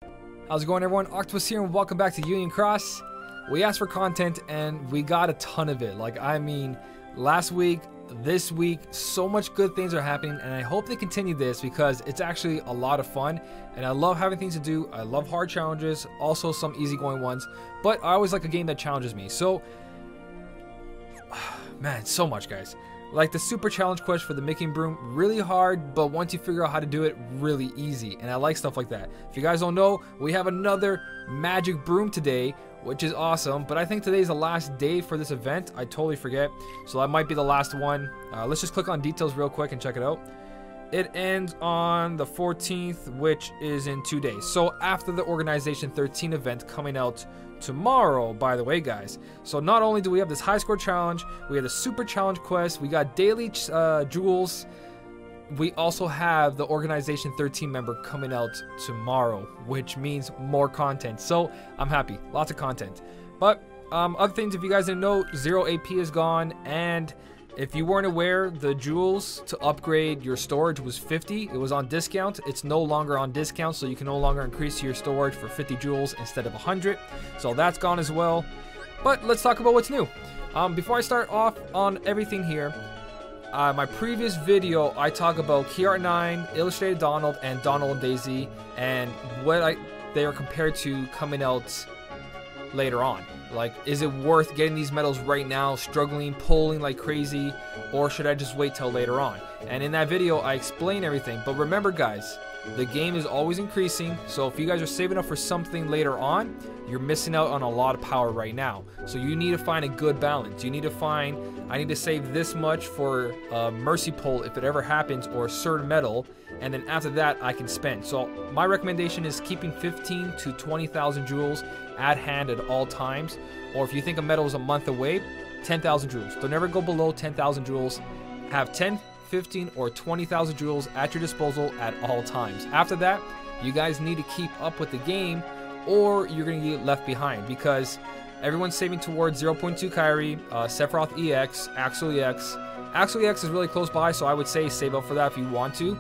How's it going, everyone? Octopus here and welcome back to Union Cross. We asked for content and we got a ton of it. Like, I mean, last week, this week, so much good things are happening, and I hope they continue this because it's actually a lot of fun and I love having things to do. I love hard challenges, also some easygoing ones, but I always like a game that challenges me. So, man, so much, guys. Like the super challenge quest for the making broom, really hard, but once you figure out how to do it, really easy. And I like stuff like that. If you guys don't know, we have another magic broom today, which is awesome. But I think today's the last day for this event. I totally forget. So that might be the last one. Let's just click on details real quick and check it out. It ends on the 14th, which is in 2 days. So after the Organization 13 event coming out tomorrow, by the way, guys. So not only do we have this high score challenge, we have the super challenge quest, we got daily jewels, we also have the Organization 13 member coming out tomorrow, which means more content. So I'm happy, lots of content. But other things, if you guys didn't know, 0 AP is gone, and if you weren't aware, the jewels to upgrade your storage was 50. It was on discount. It's no longer on discount, so you can no longer increase your storage for 50 jewels instead of 100. So that's gone as well. But let's talk about what's new. Before I start off on everything here, my previous video, I talk about Key Art 9, Illustrated Donald, and Donald and Daisy, and what they are compared to coming out later on. Like, is it worth getting these medals right now, struggling, pulling like crazy, or should I just wait till later on? And in that video, I explain everything. But remember, guys, the game is always increasing, so if you guys are saving up for something later on, you're missing out on a lot of power right now. So you need to find a good balance. You need to find, I need to save this much for a mercy pull if it ever happens, or a certain medal, and then after that I can spend. So my recommendation is keeping 15 to 20,000 jewels at hand at all times, or if you think a medal is a month away, 10,000 jewels. Don't ever go below 10,000 jewels. Have 10, 15, or 20,000 jewels at your disposal at all times. After that, you guys need to keep up with the game, or you're going to get left behind, because everyone's saving towards 0.2 Kyrie, Sephiroth EX, Axel EX. Axel EX is really close by, so I would say save up for that if you want to.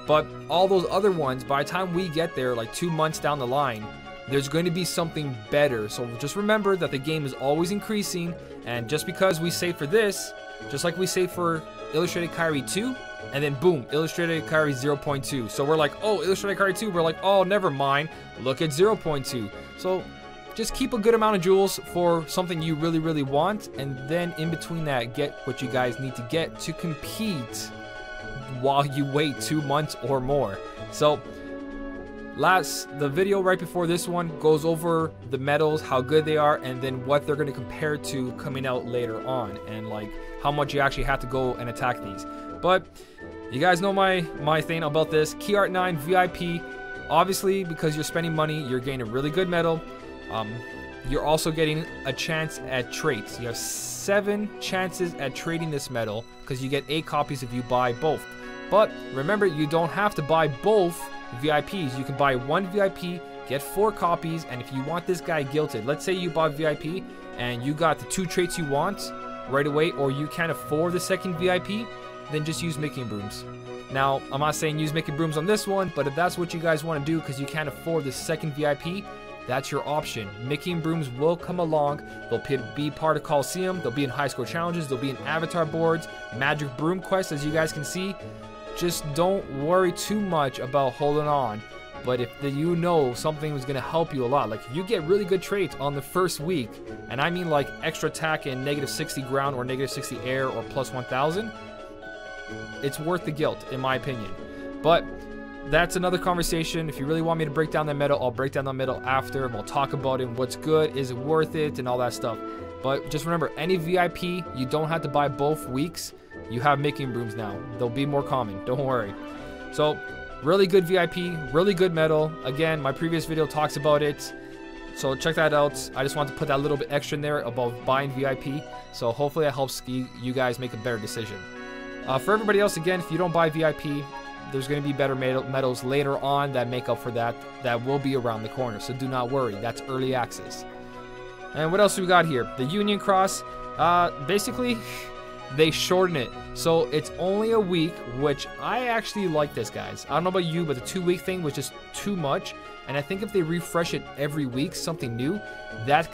But all those other ones, by the time we get there, like 2 months down the line, there's going to be something better. So just remember that the game is always increasing, and just because we save for this, just like we save for Illustrated Kyrie 2, and then boom, Illustrated Kyrie 0.2. So we're like, oh, Illustrated Kyrie 2, we're like, oh, never mind, look at 0.2. So just keep a good amount of jewels for something you really, really want, and then in between that, get what you guys need to get to compete while you wait 2 months or more. So the video right before this one goes over the medals, how good they are, and then what they're going to compare to coming out later on, and like how much you actually have to go and attack these. But you guys know my thing about this. Key Art 9 VIP, obviously because you're spending money, you're getting a really good medal. You're also getting a chance at traits. You have 7 chances at trading this medal, because you get 8 copies if you buy both. But remember, you don't have to buy both VIPs. You can buy 1 VIP, get 4 copies, and if you want this guy guilted, let's say you bought VIP and you got the 2 traits you want right away, or you can't afford the second VIP, then just use making brooms. Now, I'm not saying use making brooms on this one, but if that's what you guys want to do because you can't afford the second VIP, that's your option. Making brooms will come along. They'll be part of Coliseum, they'll be in high score challenges, they'll be in avatar boards, magic broom quests, as you guys can see. Just don't worry too much about holding on. But if you know something was going to help you a lot, like if you get really good traits on the first week, and I mean like extra attack and -60 ground or -60 air or plus 1000, it's worth the guilt in my opinion. But that's another conversation. If you really want me to break down that medal, I'll break down that medal after, and we'll talk about it, what's good, is it worth it, and all that stuff. But just remember, any VIP, you don't have to buy both weeks. You have making brooms now. They'll be more common, don't worry. So really good VIP, really good medal. Again, my previous video talks about it, so check that out. I just want to put that little bit extra in there about buying VIP, so hopefully that helps you guys make a better decision. For everybody else, again, if you don't buy VIP, there's going to be better medals later on that make up for that. That will be around the corner, so do not worry. That's early access. And what else do we got here? The Union Cross. Basically, they shorten it, so it's only a week, which I actually like this, guys. I don't know about you, but the 2-week thing was just too much. And I think if they refresh it every week, something new, that's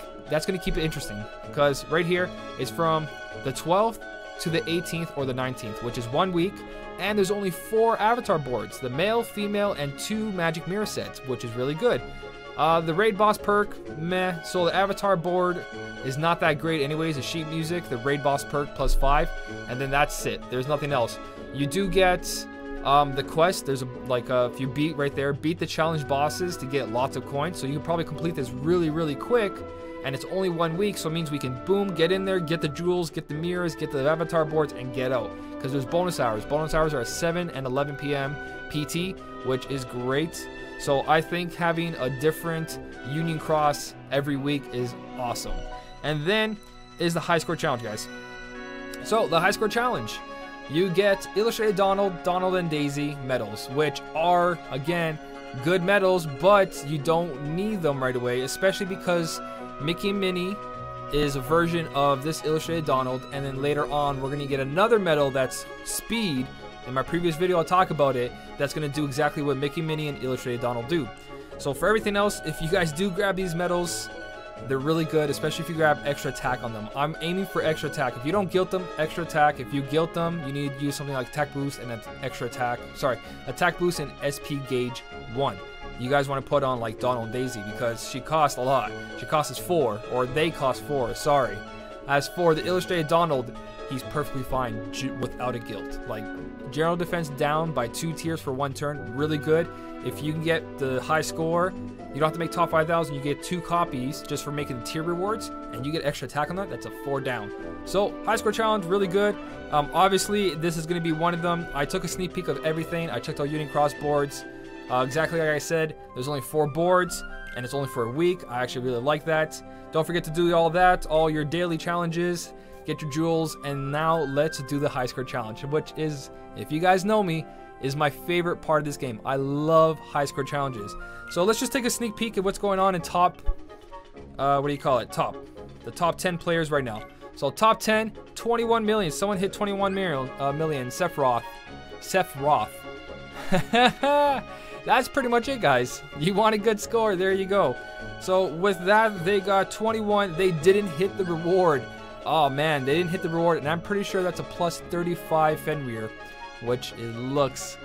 going to keep it interesting. Because right here, it's from the 12th to the 18th or the 19th, which is 1 week. And there's only 4 avatar boards, the male, female, and 2 magic mirror sets, which is really good. The raid boss perk, meh. So the avatar board is not that great anyways. The sheet music, the raid boss perk plus 5, and then that's it. There's nothing else. You do get the quest. There's if you beat the challenge bosses to get lots of coins. So you can probably complete this really quick. And it's only 1 week, so it means we can boom, get in there, get the jewels, get the mirrors, get the avatar boards, and get out. Because there's bonus hours. Bonus hours are at 7 and 11 p.m. PT, which is great. So I think having a different Union Cross every week is awesome. And then is the high score challenge, guys. So the high score challenge, you get Illustrated Donald, Donald and Daisy medals, which are, again, good medals, but you don't need them right away, especially because Mickey and Minnie is a version of this Illustrated Donald, and then later on we're going to get another medal that's Speed. In my previous video I'll talk about it. That's going to do exactly what Mickey, Minnie, and Illustrated Donald do. So for everything else, if you guys do grab these medals, they're really good, especially if you grab extra attack on them. I'm aiming for extra attack. If you don't guilt them, extra attack. If you guilt them, you need to use something like attack boost and an extra attack. Sorry, attack boost and SP gauge 1. You guys want to put on like Donald and Daisy because she costs a lot. She costs us 4, or they cost 4, sorry. As for the Illustrated Donald, he's perfectly fine without a guilt. Like, general defense down by 2 tiers for 1 turn, really good. If you can get the high score, you don't have to make top 5,000, you get 2 copies just for making the tier rewards, and you get extra attack on that, that's a 4 down. So, high score challenge, really good. Obviously, this is going to be one of them. I took a sneak peek of everything. I checked all Union Cross boards. Exactly like I said, there's only 4 boards, and it's only for a week. I actually really like that. Don't forget to do all that, all your daily challenges, get your jewels, and now let's do the high score challenge, which is, if you guys know me, is my favorite part of this game. I love high score challenges. So let's just take a sneak peek at what's going on in top, the top 10 players right now. So top 10, 21 million. Someone hit 21 million. Sephiroth. That's pretty much it, guys. You want a good score, there you go. So with that, they got 21. They didn't hit the reward. Oh man, they didn't hit the reward, and I'm pretty sure that's a plus 35 Fenrir, which it looks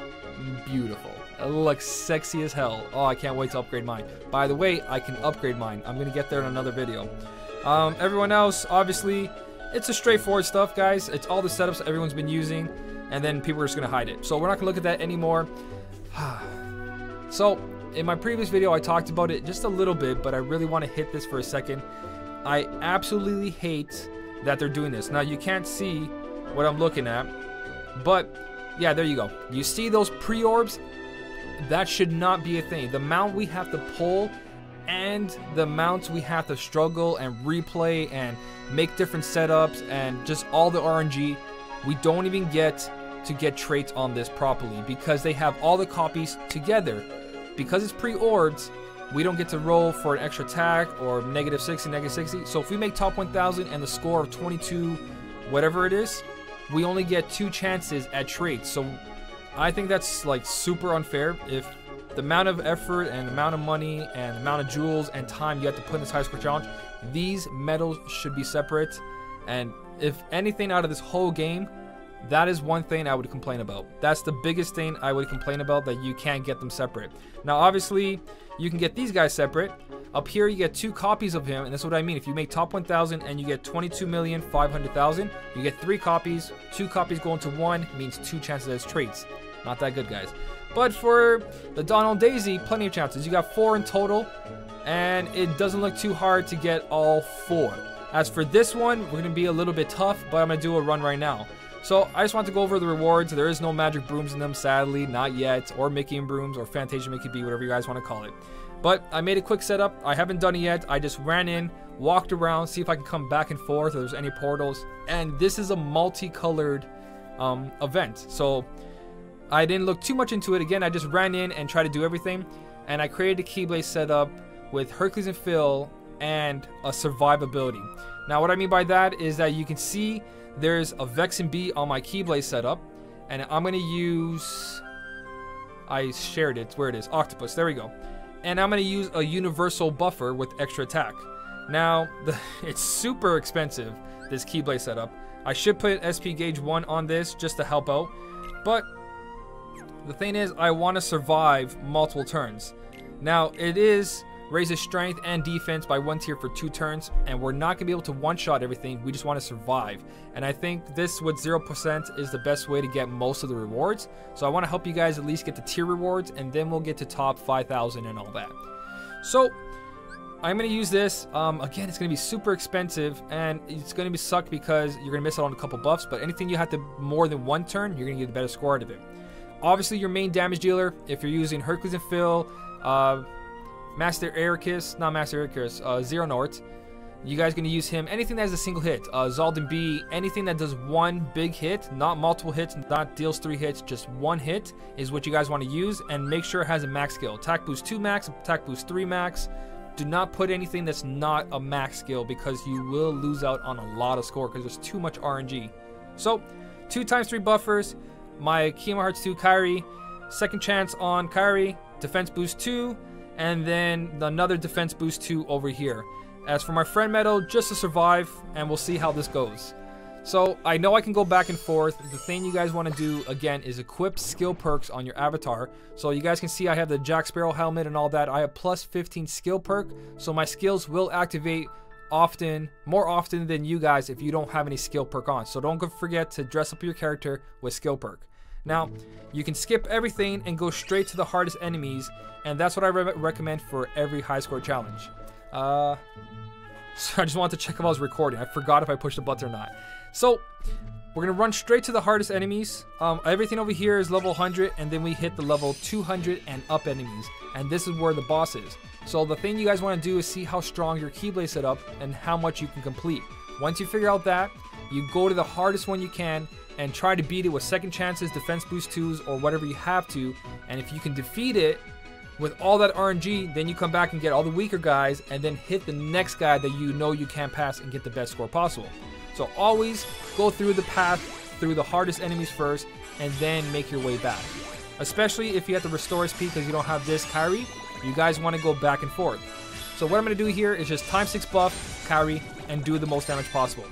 beautiful. It looks sexy as hell. Oh, I can't wait to upgrade mine. By the way, I can upgrade mine. I'm gonna get there in another video. Everyone else, obviously, it's a straightforward stuff, guys. It's all the setups that everyone's been using, and then people are just gonna hide it. So we're not gonna look at that anymore. So in my previous video, I talked about it just a little bit, but I really want to hit this for a second. I absolutely hate that they're doing this. Now you can't see what I'm looking at, but yeah, there you go. You see those pre-orbs? That should not be a thing. The amount we have to pull and the amounts we have to struggle and replay and make different setups and just all the RNG, we don't even get to get traits on this properly because they have all the copies together. Because it's pre-orbs, we don't get to roll for an extra attack or -60, -60. So if we make top 1,000 and the score of 22, whatever it is, we only get 2 chances at traits. So I think that's like super unfair. If the amount of effort and the amount of money and the amount of jewels and time you have to put in this high score challenge, these medals should be separate. And if anything out of this whole game, that is one thing I would complain about. That's the biggest thing I would complain about, that you can't get them separate. Now, obviously, you can get these guys separate. Up here, you get 2 copies of him, and that's what I mean. If you make top 1,000 and you get 22,500,000, you get 3 copies. 2 copies going to 1 means 2 chances as traits. Not that good, guys. But for the Donald Daisy, plenty of chances. You got 4 in total, and it doesn't look too hard to get all 4. As for this one, we're going to be a little bit tough, but I'm going to do a run right now. So I just want to go over the rewards. There is no magic brooms in them, sadly, not yet, or Mickey and brooms, or Fantasia Mickey B, whatever you guys want to call it. But I made a quick setup. I haven't done it yet. I just ran in, walked around, see if I can come back and forth, if there's any portals. And this is a multicolored event. So I didn't look too much into it. Again, I just ran in and tried to do everything. And I created a Keyblade setup with Hercules and Phil and a survivability. Now, what I mean by that is that you can see there's a Vex and B on my Keyblade setup, and I'm going to use, I shared it, where it is, Octopus, there we go. and I'm going to use a universal buffer with extra attack. Now, it's super expensive, this Keyblade setup. I should put SP gauge 1 on this just to help out, but the thing is, I want to survive multiple turns. Now, it is raises strength and defense by 1 tier for 2 turns, and we're not going to be able to one-shot everything. We just want to survive. And I think this with 0% is the best way to get most of the rewards. So I want to help you guys at least get the tier rewards, and then we'll get to top 5,000 and all that. So I'm going to use this. Again, it's going to be super expensive, and it's going to be suck because you're going to miss out on a couple buffs, but anything you have to more than 1 turn, you're going to get a better score out of it. Obviously, your main damage dealer, if you're using Hercules and Phil, Master Ericus, not Master Ericus, Zero Nort, you guys going to use him. Anything that has a single hit, Zaldin B, anything that does 1 big hit, not multiple hits, not deals 3 hits, just 1 hit is what you guys want to use, and make sure it has a max skill. Attack boost 2 max, attack boost 3 max. Do not put anything that's not a max skill because you will lose out on a lot of score because there's too much RNG. So 2 times 3 buffers, my Kingdom Hearts 2 Kairi, second chance on Kairi, defense boost 2, and then another defense boost 2 over here. As for my friend medal, just to survive, and we'll see how this goes. So I know I can go back and forth. The thing you guys want to do again is equip skill perks on your avatar. So you guys can see I have the Jack Sparrow helmet and all that. I have plus 15 skill perk, so my skills will activate more often than you guys if you don't have any skill perk on. So don't forget to dress up your character with skill perk. Now, you can skip everything and go straight to the hardest enemies, and that's what I recommend for every high score challenge. So I just wanted to check if I was recording. I forgot if I pushed the button or not. So we're gonna run straight to the hardest enemies. Everything over here is level 100, and then we hit the level 200 and up enemies, and this is where the boss is. So the thing you guys want to do is see how strong your Keyblade setup and how much you can complete. Once you figure out that, you go to the hardest one you can and try to beat it with second chances, defense boost 2s, or whatever you have to. And if you can defeat it with all that RNG, then you come back and get all the weaker guys and then hit the next guy that you know you can't pass and get the best score possible. So always go through the path through the hardest enemies first and then make your way back. Especially if you have to restore SP because you don't have this Kairi, you guys want to go back and forth. So what I'm going to do here is just times 6 buff Kairi and do the most damage possible.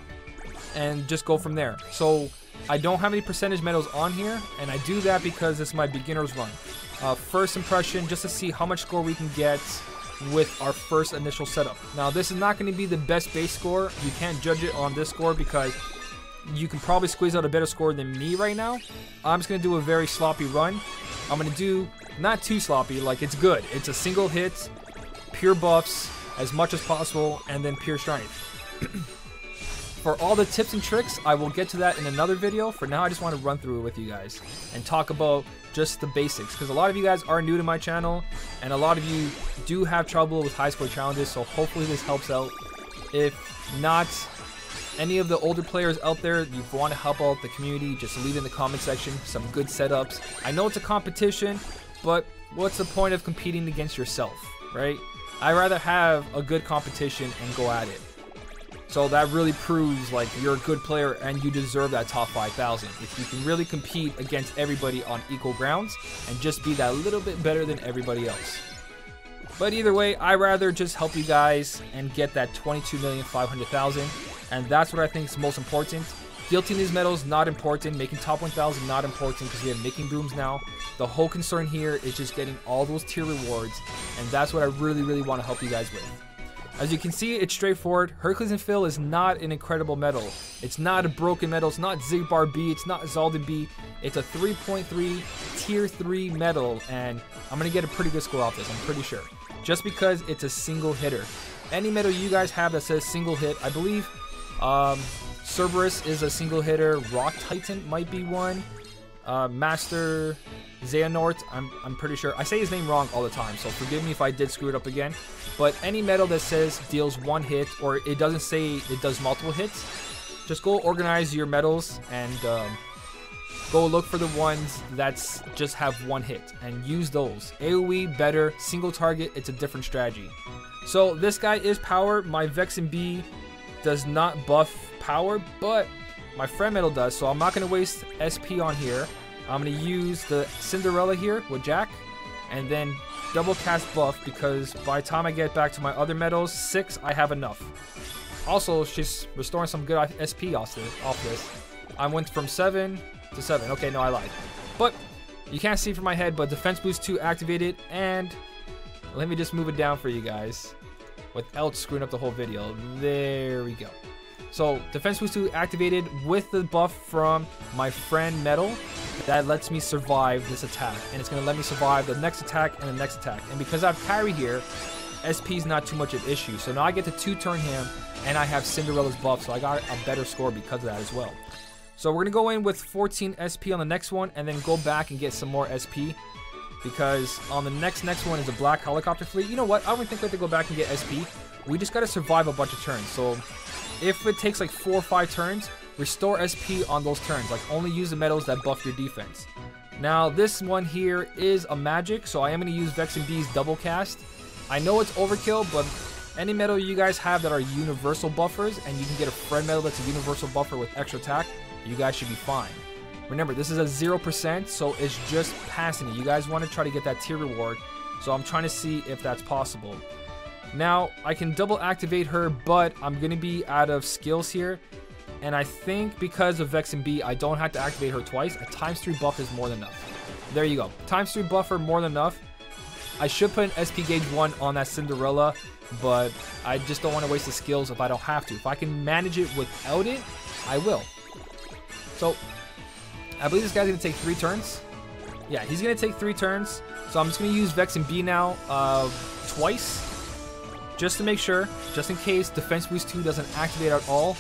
And just go from there. So I don't have any percentage medals on here, and I do that because it's my beginner's run. First impression, just to see how much score we can get with our first initial setup. Now, this is not going to be the best base score. You can't judge it on this score because you can probably squeeze out a better score than me right now. I'm just going to do a very sloppy run. I'm going to do, not too sloppy, like it's good. It's a single hit, pure buffs as much as possible, and then pure strength. For all the tips and tricks, I will get to that in another video. For now, I just want to run through it with you guys and talk about just the basics, because a lot of you guys are new to my channel and a lot of you do have trouble with high score challenges, so hopefully this helps out. If not, any of the older players out there, you want to help out the community, just leave in the comment section some good setups. I know it's a competition, but what's the point of competing against yourself, right? I'd rather have a good competition and go at it. So that really proves like you're a good player and you deserve that top 5,000. If you can really compete against everybody on equal grounds and just be that little bit better than everybody else. But either way, I'd rather just help you guys and get that 22,500,000. And that's what I think is most important. Guilting these medals, not important. Making top 1,000, not important because we have making brooms now. The whole concern here is just getting all those tier rewards. And that's what I really want to help you guys with. As you can see, it's straightforward. Hercules and Phil is not an incredible medal. It's not a broken medal. It's not Zigbar B. It's not Zaldin B. It's a 3.3 tier 3 medal, and I'm going to get a pretty good score off this, I'm pretty sure. Just because it's a single hitter. Any medal you guys have that says single hit, I believe Cerberus is a single hitter. Rock Titan might be one. Master Xehanort, I'm pretty sure. I say his name wrong all the time, so forgive me if I did screw it up again. But any medal that says deals 1 hit, or it doesn't say it does multiple hits, just go organize your medals and go look for the ones that just have 1 hit and use those. AoE, better, single target, it's a different strategy. So this guy is power. My Vexen B does not buff power, but my friend medal does, so I'm not going to waste SP on here. I'm going to use the Cinderella here with Jack, and then double cast buff because by the time I get back to my other medals, 6, I have enough. Also, she's restoring some good SP off this. I went from 7 to 7. Okay, no, I lied. But you can't see from my head, but Defense Boost 2 activated, and let me just move it down for you guys without screwing up the whole video. There we go. So Defense Boost 2 activated with the buff from my friend Metal that lets me survive this attack, and it's going to let me survive the next attack and the next attack. And because I have Kyrie here, SP is not too much of an issue. So now I get to 2-turn him, and I have Cinderella's buff, so I got a better score because of that as well. So we're going to go in with 14 SP on the next one, and then go back and get some more SP. Because on the next one is a black helicopter fleet. You know what? I don't think we have to go back and get SP. We just got to survive a bunch of turns. So if it takes like 4 or 5 turns, restore SP on those turns. Like only use the medals that buff your defense. Now this one here is a magic, so I am going to use Vex and B's double cast. I know it's overkill, but any medal you guys have that are universal buffers, and you can get a friend medal that's a universal buffer with extra attack, you guys should be fine. Remember, this is a 0%, so it's just passing it. You guys want to try to get that tier reward, so I'm trying to see if that's possible. Now, I can double activate her, but I'm going to be out of skills here. And I think because of Vex and B, I don't have to activate her twice. A ×3 buff is more than enough. There you go. ×3 buffer, more than enough. I should put an SP gauge 1 on that Cinderella, but I just don't want to waste the skills if I don't have to. If I can manage it without it, I will. So, I believe this guy's going to take 3 turns. Yeah, he's going to take 3 turns. So I'm just going to use Vex and B now twice. Just to make sure, just in case Defense Boost 2 doesn't activate at all.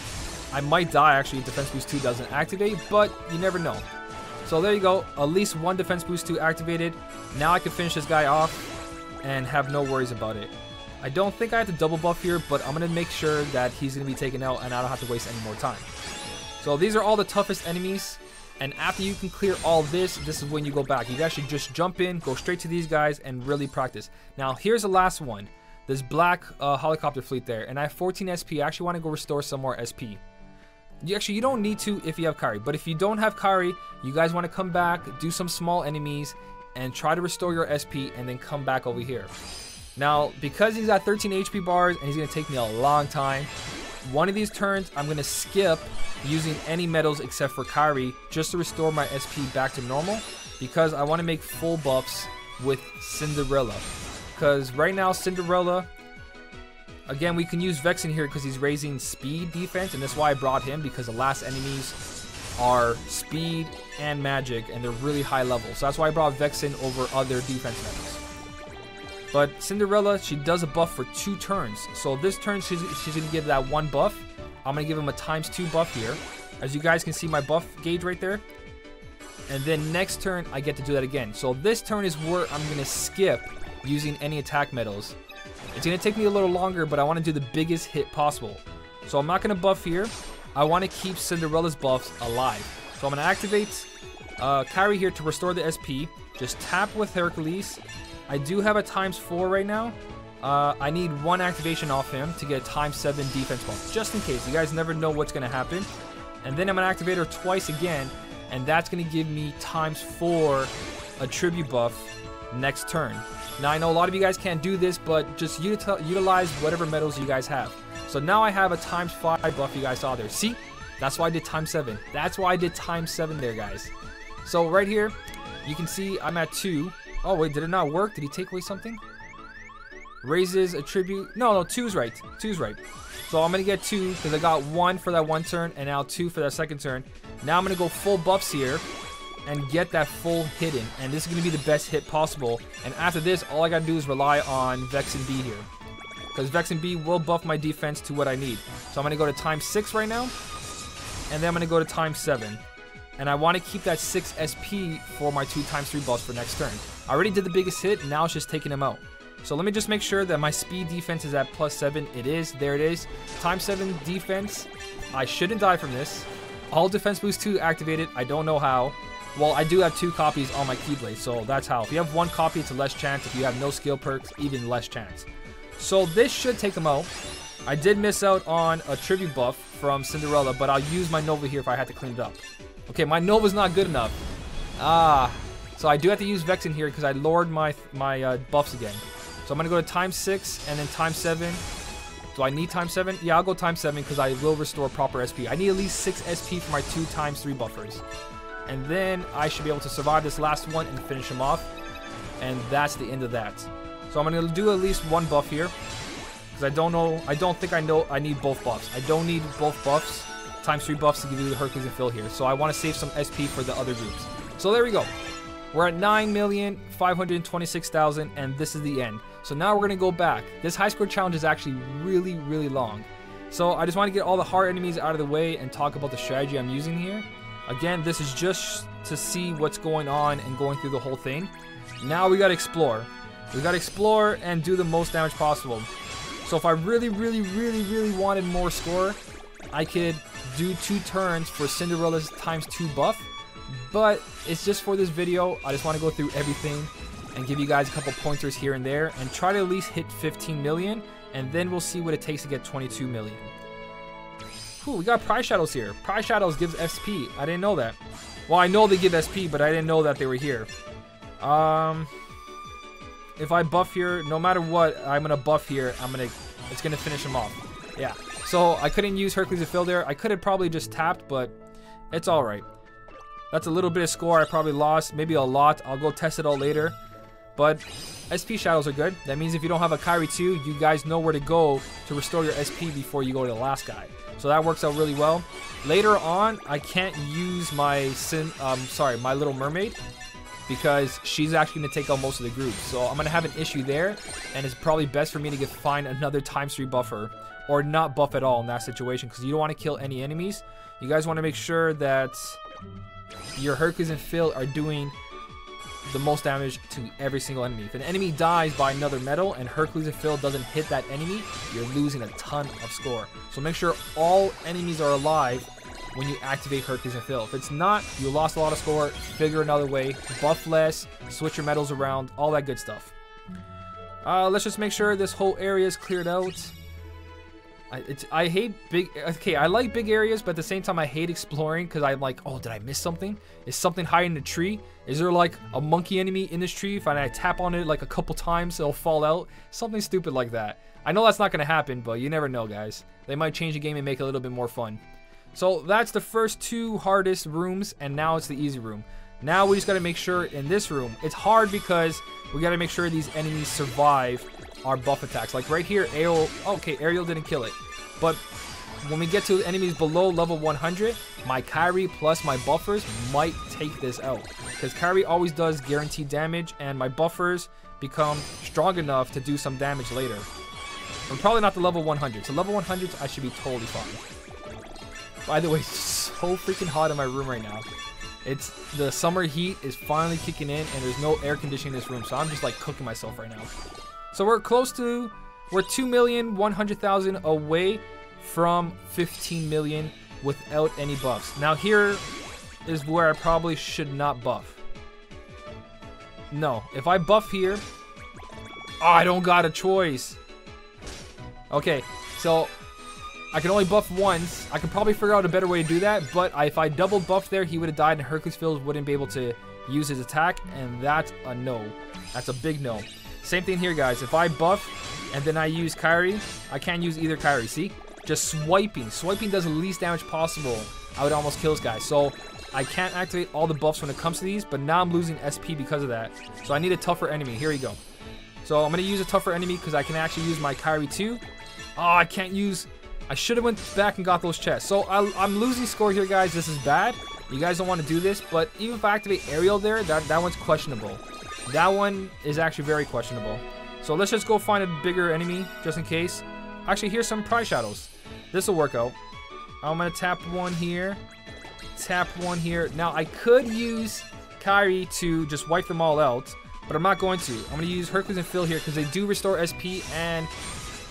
I might die actually if Defense Boost 2 doesn't activate, but you never know. So there you go, at least 1 Defense Boost 2 activated. Now I can finish this guy off and have no worries about it. I don't think I have to double buff here, but I'm going to make sure that he's going to be taken out and I don't have to waste any more time. So these are all the toughest enemies, and after you can clear all this is when you go back. You guys should just jump in, go straight to these guys, and really practice. Now here's the last one. This black helicopter fleet there, and I have 14 SP. I actually want to go restore some more SP. You don't need to if you have Kari, but if you don't have Kari, you guys want to come back, do some small enemies, and try to restore your SP, and then come back over here. Now, because he's at 13 HP bars, and he's going to take me a long time, one of these turns, I'm going to skip using any medals except for Kari, just to restore my SP back to normal, because I want to make full buffs with Cinderella. Because right now, Cinderella, again, we can use Vex in here because he's raising speed defense, and that's why I brought him, because the last enemies are speed and magic, and they're really high level. So that's why I brought Vex in over other defense medals. But Cinderella, she does a buff for 2 turns. So this turn, she's going to give that 1 buff. I'm going to give him a ×2 buff here. As you guys can see my buff gauge right there. And then next turn, I get to do that again. So this turn is where I'm going to skip using any attack medals. It's going to take me a little longer, but I want to do the biggest hit possible. So I'm not going to buff here. I want to keep Cinderella's buffs alive. So I'm going to activate Kari here to restore the SP. Just tap with Hercules. I do have a ×4 right now. I need 1 activation off him to get a ×7 defense buff, just in case. You guys never know what's going to happen. And then I'm going to activate her twice again, and that's going to give me ×4 a tribute buff next turn. Now, I know a lot of you guys can't do this, but just utilize whatever medals you guys have. So now I have a ×5 buff you guys saw there. See? That's why I did ×7. That's why I did ×7 there, guys. So right here, you can see I'm at 2. Oh, wait, did it not work? Did he take away something? Raises a tribute. No, 2's right. 2's right. So I'm going to get 2 because I got 1 for that 1 turn and now 2 for that 2nd turn. Now I'm going to go full buffs here and get that full hit in. And this is going to be the best hit possible. And after this, all I got to do is rely on Vex and B here. Because Vex and B will buff my defense to what I need. So I'm going to go to ×6 right now. And then I'm going to go to ×7. And I want to keep that 6 SP for my 2 ×3 buffs for next turn. I already did the biggest hit, now it's just taking him out. So let me just make sure that my speed defense is at +7. It is, there it is. ×7 defense. I shouldn't die from this. All Defense Boost 2 activated, I don't know how. Well, I do have 2 copies on my Keyblade, so that's how. If you have 1 copy, it's a less chance. If you have no skill perks, even less chance. So this should take him out. I did miss out on a tribute buff from Cinderella, but I'll use my Nova here if I had to clean it up. Okay, my Nova's not good enough. So I do have to use Vex in here because I lowered my buffs again. So I'm going to go to times 6 and then times 7. Do I need times 7? Yeah, I'll go times 7 because I will restore proper SP. I need at least 6 SP for my 2 times 3 buffers. And then I should be able to survive this last one and finish him off. And that's the end of that. So I'm going to do at least one buff here. Because I don't think I need both buffs. I don't need both buffs, times 3 buffs to give you the Hercules and Phil here. So I want to save some SP for the other groups. So there we go. We're at 9,526,000 and this is the end. So now we're going to go back. This high score challenge is actually really, really long. So I just want to get all the hard enemies out of the way and talk about the strategy I'm using here. Again, this is just to see what's going on and going through the whole thing. Now we got to explore. We got to explore and do the most damage possible. So if I really, really, really, really wanted more score, I could do 2 turns for Cinderella's times 2 buff. But it's just for this video. I just want to go through everything and give you guys a couple pointers here and there and try to at least hit 15 million. And then we'll see what it takes to get 22 million. Whew, we got Prize Shadows here. Prize Shadows gives SP. I didn't know that. Well, I know they give SP, but I didn't know that they were here. If I buff here, no matter what, I'm gonna buff here. It's gonna finish him off. Yeah. So I couldn't use Hercules and Phil there. I could have probably just tapped, but it's all right. That's a little bit of score I probably lost, maybe a lot. I'll go test it all later. But SP shadows are good. That means if you don't have a Kyrie 2, you guys know where to go to restore your SP before you go to the last guy. So that works out really well. Later on, I can't use my my Little Mermaid because she's actually going to take out most of the group. So I'm going to have an issue there, and it's probably best for me to find another times 3 buffer or not buff at all in that situation because you don't want to kill any enemies. You guys want to make sure that your Hercules and Phil are doing the most damage to every single enemy. If an enemy dies by another metal and Hercules and Phil doesn't hit that enemy, you're losing a ton of score. So make sure all enemies are alive when you activate Hercules and Phil. If it's not, you lost a lot of score. Figure another way. Buff less, switch your metals around, all that good stuff. Let's just make sure this whole area is cleared out. I hate big... Okay, I like big areas, but at the same time, I hate exploring because I'm like, oh, did I miss something? Is something hiding in the tree? Is there like a monkey enemy in this tree? If I tap on it like a couple times, it'll fall out. Something stupid like that. I know that's not going to happen, but you never know, guys. They might change the game and make it a little bit more fun. So that's the first 2 hardest rooms, and now it's the easy room. Now we just got to make sure in this room, it's hard because we got to make sure these enemies survive our buff attacks. Like right here, Ariel, okay, Ariel didn't kill it. But when we get to enemies below level 100, my Kyrie plus my buffers might take this out. Because Kyrie always does guaranteed damage, and my buffers become strong enough to do some damage later. I'm probably not the level 100. So level 100, I should be totally fine. By the way, it's so freaking hot in my room right now. It's the summer heat is finally kicking in, and there's no air conditioning in this room, so I'm just like cooking myself right now. So we're 2,100,000 away from 15 million without any buffs. Now here is where I probably should not buff. No, if I buff here, I don't got a choice. Okay, so I can only buff once. I can probably figure out a better way to do that, but if I double buff there, he would have died and Hercules Phil wouldn't be able to use his attack, and that's a no. That's a big no. Same thing here, guys. If I buff and then I use Kyrie, I can't use either Kyrie. See? Just swiping. Swiping does the least damage possible. I would almost kill this guy. So I can't activate all the buffs when it comes to these, but now I'm losing SP because of that. So I need a tougher enemy. Here we go. So I'm going to use a tougher enemy because I can actually use my Kyrie too. Oh, I can't use... I should have went back and got those chests. So I'm losing score here, guys. This is bad. You guys don't want to do this, but even if I activate Ariel there, that one's questionable. That one is actually very questionable. So let's just go find a bigger enemy just in case. Actually, here's some Prize Shadows. This will work out. I'm going to tap one here. Tap one here. Now, I could use Kyrie to just wipe them all out, but I'm not going to. I'm going to use Hercules and Phil here because they do restore SP, and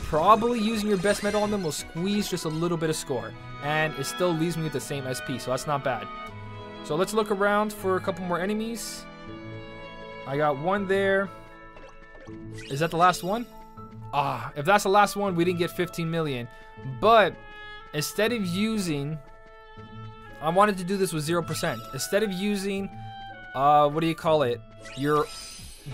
probably using your best metal on them will squeeze just a little bit of score. And it still leaves me with the same SP, so that's not bad. So let's look around for a couple more enemies. I got one there. Is that the last one? Ah, if that's the last one, we didn't get 15 million. But instead of using... I wanted to do this with 0%. Instead of using what do you call it? Your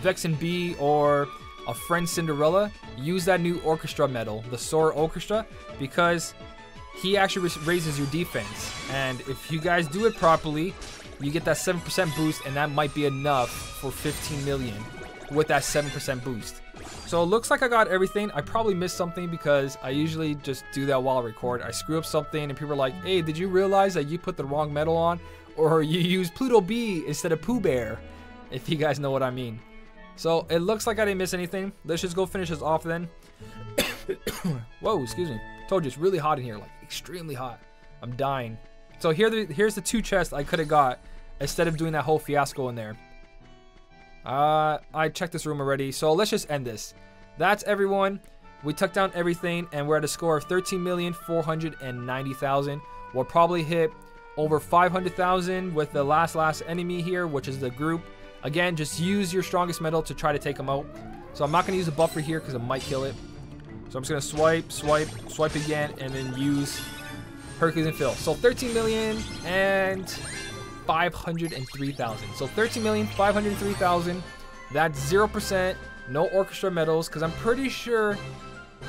Vexen B or a friend Cinderella, use that new Orchestra medal, the Sora Orchestra, because he actually raises your defense. And if you guys do it properly, you get that 7% boost, and that might be enough for 15 million with that 7% boost. So it looks like I got everything. I probably missed something because I usually just do that while I record. I screw up something and people are like, hey, did you realize that you put the wrong medal on? Or you use Pluto B instead of Pooh Bear, if you guys know what I mean. So it looks like I didn't miss anything. Let's just go finish this off then. Whoa, excuse me. Told you it's really hot in here, like extremely hot. I'm dying. So here's the 2 chests I could have got instead of doing that whole fiasco in there. I checked this room already, so let's just end this. That's everyone. We took down everything, and we're at a score of 13,490,000. We'll probably hit over 500,000 with the last enemy here, which is the group. Again, just use your strongest medal to try to take them out. So I'm not going to use a buffer here because it might kill it. So I'm just going to swipe again, and then use Hercules and Phil. So 13,503,000. So 13,503,000. That's 0%. No Orchestra medals, because I'm pretty sure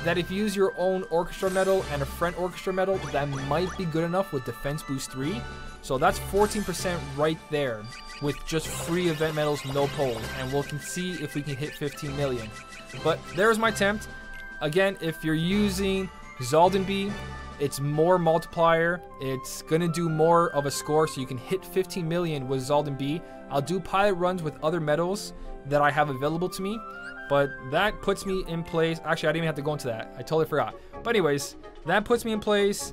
that if you use your own Orchestra medal and a friend Orchestra medal, that might be good enough with Defense Boost 3. So that's 14% right there with just free event medals, no polls. And we can see if we can hit 15 million. But there's my attempt. Again, if you're using Zaldin B, it's more multiplier. It's going to do more of a score, so you can hit 15 million with Zaldin B. I'll do pilot runs with other medals that I have available to me. But that puts me in place. Actually, I didn't even have to go into that. I totally forgot. But anyways, that puts me in place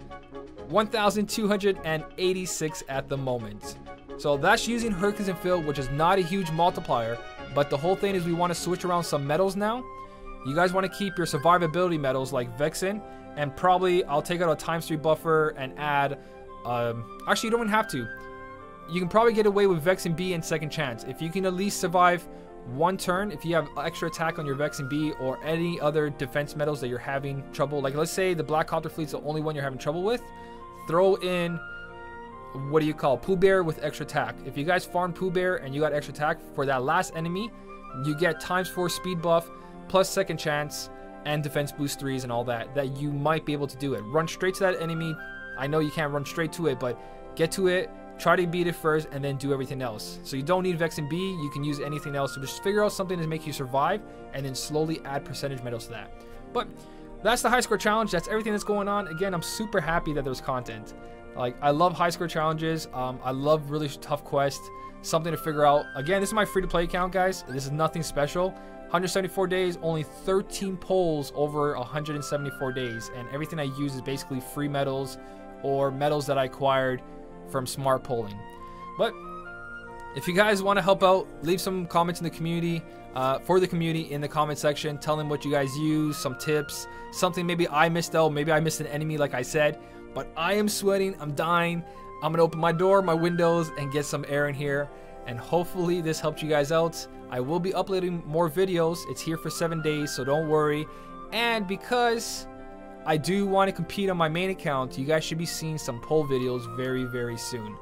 1,286 at the moment. So that's using Hercules and Phil, which is not a huge multiplier. But the whole thing is we want to switch around some medals now. You guys want to keep your survivability medals like Vexen. And probably I'll take out a ×3 buffer and add... actually, you don't even have to. You can probably get away with Vexen B and Second Chance. If you can at least survive 1 turn, if you have extra attack on your Vexen B or any other defense medals that you're having trouble, like let's say the Black Copter Fleet's the only one you're having trouble with, throw in, what do you call, Pooh Bear with extra attack. If you guys farm Pooh Bear and you got extra attack for that last enemy, you get ×4 speed buff plus Second Chance and defense boost 3s and all that you might be able to do it. Run straight to that enemy. I know you can't run straight to it, but get to it. Try to beat it first and then do everything else. So you don't need Vexen B. You can use anything else. So just figure out something to make you survive and then slowly add percentage medals to that. But that's the high score challenge. That's everything that's going on. Again, I'm super happy that there's content. Like, I love high score challenges. I love really tough quests. Something to figure out. Again, this is my free-to-play account, guys. This is nothing special. 174 days, only 13 polls over 174 days. And everything I use is basically free medals or medals that I acquired from smart polling. But if you guys want to help out, leave some comments in the community, for the community in the comment section. Tell them what you guys use, some tips, something maybe I missed out, maybe I missed an enemy like I said. But I am sweating, I'm dying. I'm gonna open my door, my windows, and get some air in here. And hopefully this helped you guys out. I will be uploading more videos. It's here for 7 days, so don't worry. And because I do want to compete on my main account, you guys should be seeing some poll videos very, very soon.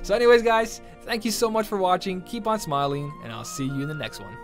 So anyways, guys, thank you so much for watching. Keep on smiling, and I'll see you in the next one.